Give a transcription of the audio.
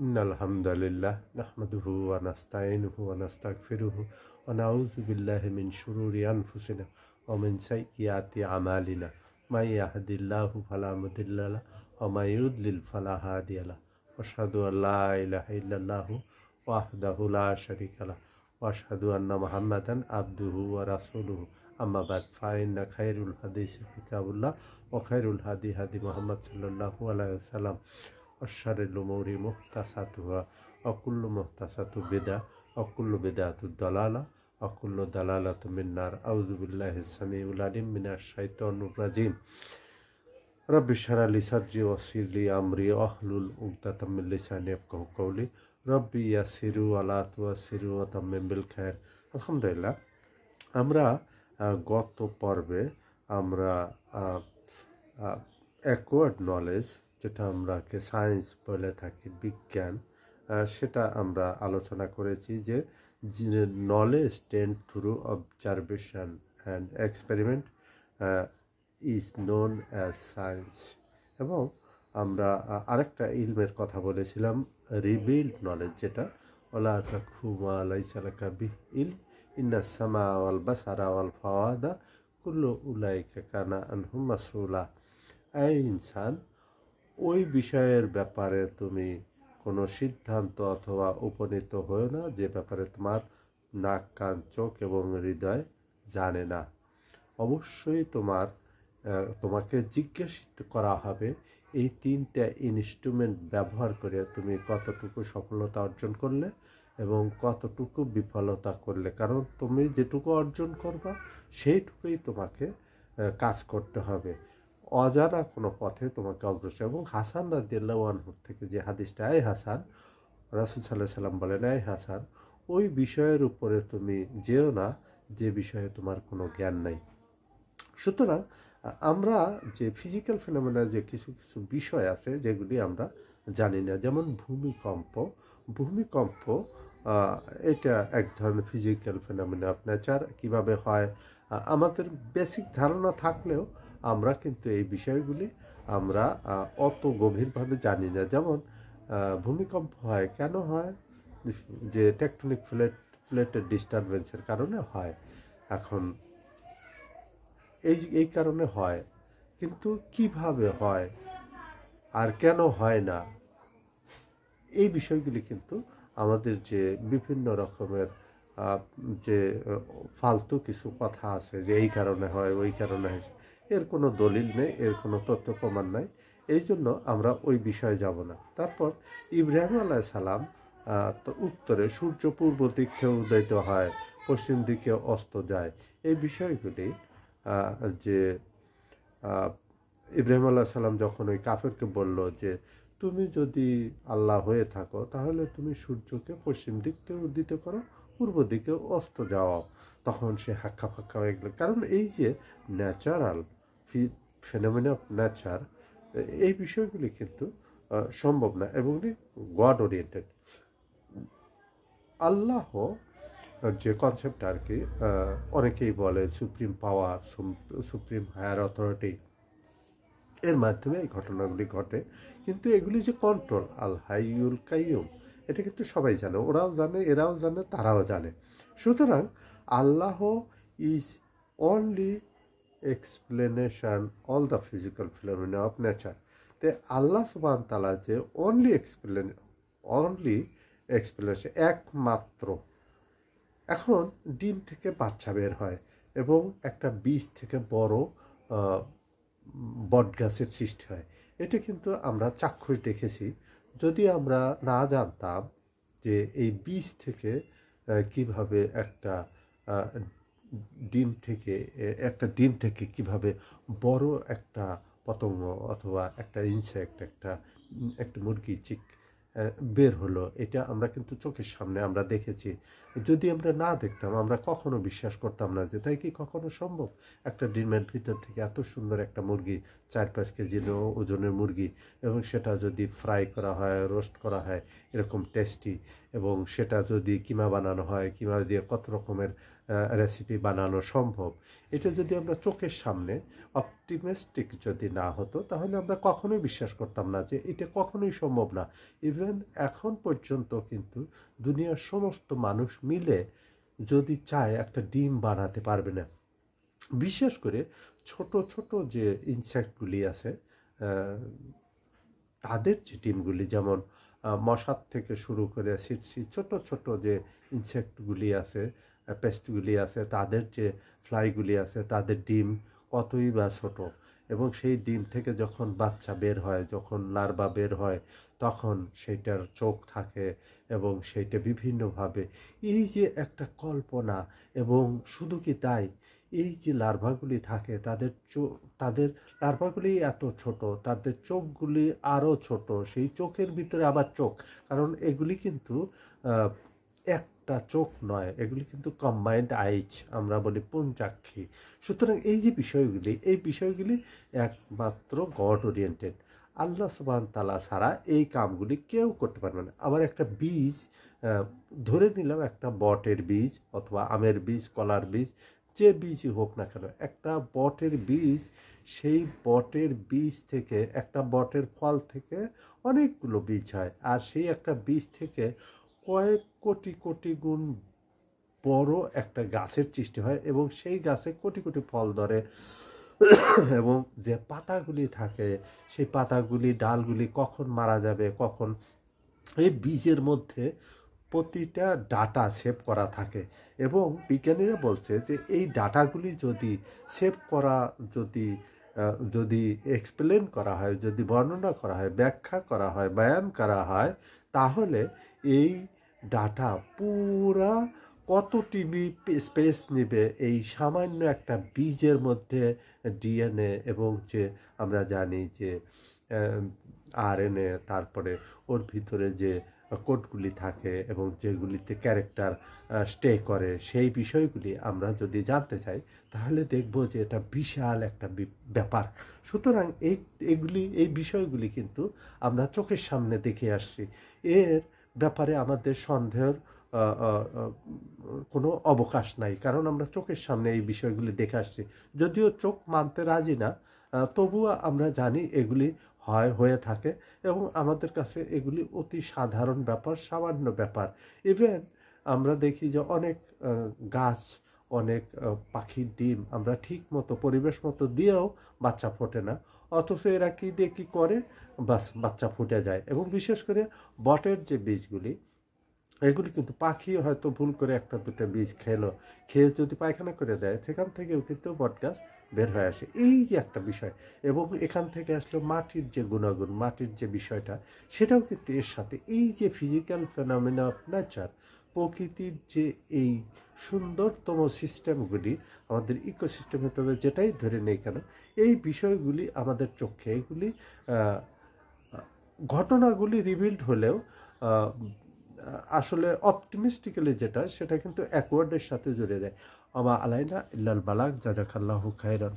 ইন্নাল হামদালিল্লাহ নাহমাদুহু ওয়া নাস্তাইনুহু ওয়া নাস্তাগফিরুহু ওয়া নাউযু বিল্লাহি মিন শুরুরি আনফুসিনা ওয়া মিন সাইয়্যাতি আমালিনা মান ইয়াহদিল্লাহু ফালা মুদিল্লা লাহু ওয়া মান ইউদ্লিল ফালা হাদিয়া লাহু আশহাদু আল লা ইলাহা ইল্লাল্লাহু ওয়াহদাহু লা শারীকা লাহু ওয়া আশহাদু আন্না মুহাম্মাদান আবদুহু ওয়া রাসূলুহু আম্মা বা'দ ফাইন্না খায়রুল হাদিসি কিতাবুল্লাহ ওয়া খায়রুল হাদি হাদি মুহাম্মদ সাল্লাল্লাহু আলাইহি ওয়াসাল্লাম অশারিল উমুরি মুহতাসাতুহা অকুল্লু মুহতাসাতু বিদআহ অকুল্লু বিদআতু দালালা অকুল্লু দালালাতু মিন্নার আউযু বিল্লাহিস সামিউল আলিম মিনাশ শাইতানির রাজিম রব্বি ইশরাহ লি সাদরি ওয়াসির লি আমরি ওয়াহলুল উকদাতাম মিন লিসানি ইয়াফকাহু কওলি রব্বি ইয়াসসির ওয়া লা তুয়াসসির ওয়া তাম্মিম বিল খায়র। আলহামদুলিল্লাহ, আমরা গত পর্বে আমরা অ্যাকোয়ার্ড নলেজ, যেটা আমরাকে সায়েন্স বলে থাকি, বিজ্ঞান, সেটা আমরা আলোচনা করেছি যে knowledge tend through observation and experiment is known as science. এবং আমরা আরেকটা ইলমের কথা বলেছিলাম, রিভিল্ড নলেজ, যেটা ওলা তাকফু মা লাইসা লাকা বিহি ইলম ইন্নাস সামা ওয়াল বাসারা ওয়াল ফাওয়াদা কুল্লু উলাইকা কানা আনহু মাসউলা। এই ইনসান, ওই বিষয়ের ব্যাপারে তুমি কোনো সিদ্ধান্ত অথবা উপনীত হও না যে ব্যাপারে তোমার নাক, কান, চোখ এবং হৃদয় জানে না। অবশ্যই তোমাকে জিজ্ঞাসিত করা হবে এই তিনটা ইনস্ট্রুমেন্ট ব্যবহার করে তুমি কতটুকু সফলতা অর্জন করলে এবং কতটুকু বিফলতা করলে। কারণ তুমি যেটুকু অর্জন করবা সেইটুকুই তোমাকে কাজ করতে হবে, অজানা কোনো পথে তোমাকে অগ্রসর। এবং হাসান রাদিয়াল্লাহু আনহু থেকে যে হাদিসটা, এই হাসান, রাসূল সাল্লাল্লাহু আলাইহি সাল্লাম বলেন, এই হাসান, ওই বিষয়ের উপরে তুমি যেও না যে বিষয়ে তোমার কোনো জ্ঞান নাই। সুতরাং আমরা যে ফিজিক্যাল ফেনোমেনা, যে কিছু কিছু বিষয় আছে যেগুলি আমরা জানি না, যেমন ভূমিকম্প এটা এক ধরনের ফিজিক্যাল ফেনোমেনা অফ নেচার। কীভাবে হয় আমাদের বেসিক ধারণা থাকলেও আমরা কিন্তু এই বিষয়গুলি আমরা অত গভীরভাবে জানি না। যেমন ভূমিকম্প হয় কেন হয়? যে টেকটনিক প্লেটের ডিস্টারবেন্সের কারণে হয়। এখন এই কারণে হয়, কিন্তু কিভাবে হয় আর কেন হয় না, এই বিষয়গুলি কিন্তু আমাদের যে বিভিন্ন রকমের যে ফালতু কিছু কথা আছে যে এই কারণে হয়, ওই কারণে হয়, এর কোনো দলিল নেই, এর কোনো তথ্য প্রমাণ নাই। এই জন্য আমরা ওই বিষয়ে যাব না। তারপর ইব্রাহিম আলাইহিস সালাম, তো উত্তরে সূর্য পূর্ব দিক থেকে উদয়িত হয়, পশ্চিম দিকে অস্ত যায়। এই বিষয়গুলি যে ইব্রাহিম আলাইহিস সালাম যখন ওই কাফেরকে বলল যে তুমি যদি আল্লাহ হয়ে থাকো তাহলে তুমি সূর্যকে পশ্চিম দিক থেকে উদিত করো, পূর্ব দিকে অস্ত যাওয়াও, তখন সে হাক্কা ফাক্কা হয়ে গেল। কারণ এই যে ন্যাচারাল ফেনোমেনা অফ নেচার, এই বিষয়গুলি কিন্তু সম্ভব না এবং গড ওরিয়েন্টেড। আল্লাহ যে কনসেপ্ট আর কি, অনেকেই বলে supreme power, supreme higher authority, এর মাধ্যমে এই ঘটনাগুলি ঘটে। কিন্তু এগুলি যে কন্ট্রোল, আল হাইয়ুল কাইয়ুম, এটা কিন্তু সবাই জানে, ওরাও জানে, এরাও জানে, তারাও জানে। সুতরাং Allah is only explanation all the physical phenomena of nature. তে আল্লাহ সুবহান তাআলা যে অনলি এক্সপ্লেনেশন, একমাত্র। এখন ডিম থেকে বাচ্চা বের হয় এবং একটা বীজ থেকে বড় বট গাছের সৃষ্টি হয়, এটা কিন্তু আমরা চাক্ষুষ দেখেছি। যদি আমরা না জানতাম যে এই বীজ থেকে কিভাবে একটা ডিম থেকে কিভাবে বড় একটা পতঙ্গ অথবা একটা ইনসেক্ট, একটা মুরগি বের হলো, এটা আমরা কিন্তু চোখের সামনে আমরা দেখেছি। যদি আমরা না দেখতাম আমরা কখনো বিশ্বাস করতাম না যে তাই কি কখনো সম্ভব একটা ডিমের ভিতর থেকে এত সুন্দর একটা মুরগি, 4-5 কেজি ওজনের মুরগি, এবং সেটা যদি ফ্রাই করা হয়, রোস্ট করা হয়, এরকম টেস্টি, এবং সেটা যদি কিমা বানানো হয়, কিমা দিয়ে কত রকমের রেসিপি বানানো সম্ভব। এটা যদি আমরা চোখের সামনে অপটিমিস্টিক যদি না হতো, তাহলে আমরা কখনোই বিশ্বাস করতাম না যে এটা কখনোই সম্ভব না। ইভেন এখন পর্যন্ত কিন্তু দুনিয়ার সমস্ত মানুষ মিলে যদি চায় একটা ডিম বানাতে পারবে না। বিশেষ করে ছোট ছোট যে ইনসেক্টগুলি আছে, তাদের যে ডিমগুলি, যেমন মশার থেকে শুরু করে ছিটছি ছোট ছোট যে ইনসেক্টগুলি আছে, পেস্টগুলি আছে, তাদের যে ফ্লাইগুলি আছে, তাদের ডিম কতই বা ছোট। এবং সেই ডিম থেকে যখন বাচ্চা বের হয়, যখন লার্ভা বের হয়, তখন সেইটার চোখ থাকে এবং সেইটা বিভিন্নভাবে, এই যে একটা কল্পনা। এবং শুধু কি তাই, এই যে লার্ভাগুলি থাকে তাদের লার্ভাগুলি এত ছোট, তাদের চোখগুলি আরও ছোট, সেই চোখের ভিতরে আবার চোখ। কারণ এগুলি কিন্তু একটা চোখ নয়, এগুলি কিন্তু কম্বাইন্ড আইজ, আমরা বলি পঞ্চাক্ষী। সুতরাং এই বিষয়গুলি একমাত্র গড ওরিয়েন্টেড। আল্লাহ সুবহান তাআলা ছাড়া এই কামগুলি কেউ করতে পারবে না। আবার একটা বীজ, ধরে নিলাম একটা বটের বীজ অথবা আমের বীজ, কলার বীজ, যে বীজই হোক না কেন, একটা বটের বীজ, সেই বটের বীজ থেকে, একটা বটের ফল থেকে অনেকগুলো বীজ হয়। আর সেই একটা বীজ থেকে কয়েক কোটি কোটি গুণ বড় একটা গাছের সৃষ্টি হয় এবং সেই গাছে কোটি কোটি ফল ধরে। এবং যে পাতাগুলি থাকে, সেই পাতাগুলি, ডালগুলি কখন মারা যাবে, কখন, এই বীজের মধ্যে প্রতিটা ডাটা সেভ করা থাকে। এবং বিজ্ঞানীরা বলছে যে এই ডাটাগুলি যদি সেভ করা, যদি যদি এক্সপ্লেন করা হয়, যদি বর্ণনা করা হয়, ব্যাখ্যা করা হয়, বয়ান করা হয়, তাহলে এই ডাটা পুরা কত টিবি স্পেস নেবে এই সামান্য একটা বীজের মধ্যে। ডিএনএ এবং যে আমরা জানি যে আরএনএ, তারপরে ওর ভিতরে যে কোডগুলি থাকে এবং যেগুলিতে ক্যারেক্টার স্টে করে, সেই বিষয়গুলি আমরা যদি জানতে চাই, তাহলে দেখব যে এটা বিশাল একটা ব্যাপার। সুতরাং এই বিষয়গুলি কিন্তু আমরা চোখের সামনে দেখে আসছি। এর ব্যাপারে আমাদের সন্দেহের কোনো অবকাশ নাই, কারণ আমরা চোখের সামনে এই বিষয়গুলি দেখে আসছি। যদিও চোখ মানতে রাজি না, তবুও আমরা জানি এগুলি হয়ে থাকে এবং আমাদের কাছে এগুলি অতি সাধারণ ব্যাপার, সামান্য ব্যাপার। ইভেন আমরা দেখি যে অনেক গাছ, অনেক পাখির ডিম আমরা ঠিক মতো পরিবেশ মতো দিয়েও বাচ্চা ফোটে না, অথচ এরা কী দিয়ে কী করে, বাচ্চা ফুটে যায়। এবং বিশেষ করে বটের যে বীজগুলি, এগুলি কিন্তু পাখি হয়তো ভুল করে একটা দুটো বীজ খেয়ে যদি পায়খানা করে দেয়, সেখান থেকেও কিন্তু বটগাছ বের হয়ে আসে। এই যে একটা বিষয়, এবং এখান থেকে আসলে মাটির যে গুণাগুণ, মাটির যে বিষয়টা, সেটাও কিন্তু এর সাথে, এই যে ফিজিক্যাল ফেনোমেনা অফ নেচার, প্রকৃতির যে এই সুন্দরতম সিস্টেমগুলি, আমাদের ইকোসিস্টেমে, তবে যেটাই ধরে নেই কেন, এই বিষয়গুলি আমাদের চোখে, এগুলি ঘটনাগুলি রিভিল্ড হলেও আসলে অপটিমিস্টিক্যালি যেটা, সেটা কিন্তু অ্যাকওয়ার্ডের সাথে জড়িয়ে যায়। আমা আলাইনা ইল্লাল বালাগ, জাযাকাল্লাহু খাইরান।